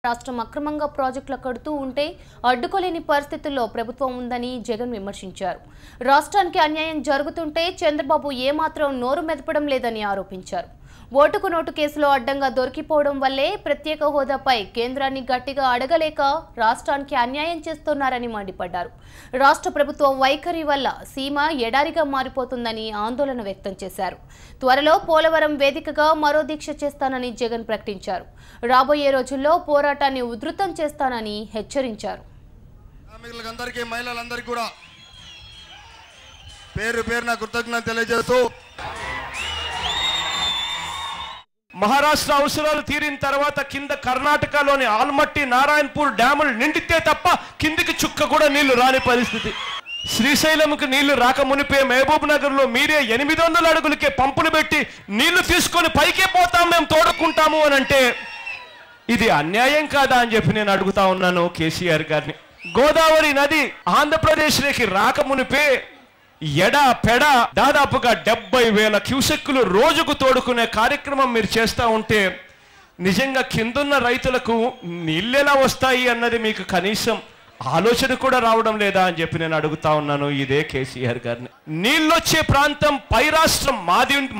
రాష్ట్రం అక్రమంగా ప్రాజెక్టులు కడుతూ ఉంటే అడ్డుకోలేని పరిస్థితుల్లో ప్రభుత్వం ఉందని జగన్ విమర్శించారు. రాష్ట్రానికి అన్యాయం జరుగుతుంటే చంద్రబాబు ఏమాత్రం నోరు మెదపడం లేదని ఆరోపించారు. ఓటుకు నోటు కేసులో అడ్డంగా దొరికిపోవడం వల్లే ప్రత్యేక హోదాపై కేంద్రాన్ని గట్టిగా అడగలేక రాష్ట్రానికి అన్యాయం చేస్తున్నారని మండిపడ్డారు. రాష్ట్ర ప్రభుత్వ వైఖరి వల్ల సీమ ఎడారిగా మారిపోతుందని ఆందోళన వ్యక్తం చేశారు. త్వరలో పోలవరం వేదికగా మరో దీక్ష చేస్తానని జగన్ ప్రకటించారు. రాబోయే రోజుల్లో పోరాటాన్ని ఉధృతం చేస్తానని హెచ్చరించారు. మహారాష్ట్ర అవసరాలు తీరిన తర్వాత కింద కర్ణాటకలోని ఆల్మట్టి నారాయణపూర్ డ్యాములు నిండితే తప్ప కిందికి చుక్క కూడా నీళ్లు రాని పరిస్థితి. శ్రీశైలంకి నీళ్లు రాక మునిపే మహబూబ్ నగర్ లో మీరే 800 అడుగులకే పంపులు పెట్టి నీళ్లు తీసుకొని పైకే పోతాం, మేము తోడుకుంటాము అని అంటే ఇది అన్యాయం కాదా అని చెప్పి నేను అడుగుతా ఉన్నాను కేసీఆర్ గారిని. గోదావరి నది ఆంధ్రప్రదేశ్లోకి రాక మునిపే ఎడా పెడ దాదాపుగా 70,000 క్యూసెక్కులు రోజుకు తోడుకునే కార్యక్రమం మీరు చేస్తూ ఉంటే నిజంగా కిందున్న రైతులకు నీళ్ళెలా వస్తాయి అన్నది మీకు కనీసం ఆలోచన కూడా రావడం లేదా అని చెప్పి నేను అడుగుతా ఉన్నాను ఇదే కేసీఆర్ గారిని. నీళ్ళొచ్చే ప్రాంతం పై రాష్ట్రం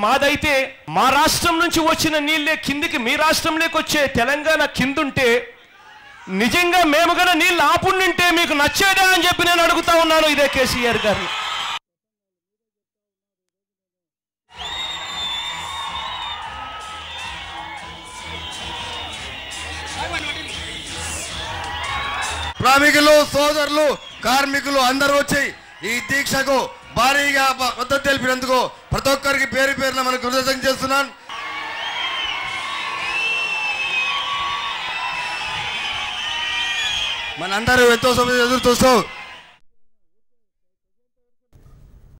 మాదైతే మా రాష్ట్రం నుంచి వచ్చిన నీళ్ళే కిందికి మీ రాష్ట్రంలోకి వచ్చే తెలంగాణ కిందుంటే నిజంగా మేము గన నీళ్ళు ఆపుండింటే మీకు నచ్చేదా అని చెప్పి నేను అడుగుతా ఉన్నాను ఇదే కేసీఆర్ గారిని. శ్రామికులు, సోదరులు, కార్మికులు అందరూ వచ్చి ఈ దీక్షకు భారీగా మద్దతు తెలిపినందుకు ప్రతి ఒక్కరికి పేరు పేరున మనకు కృతజ్ఞతలు చేస్తున్నాను. మనందరూ ఎంతో సమయం ఎదురు చూస్తూ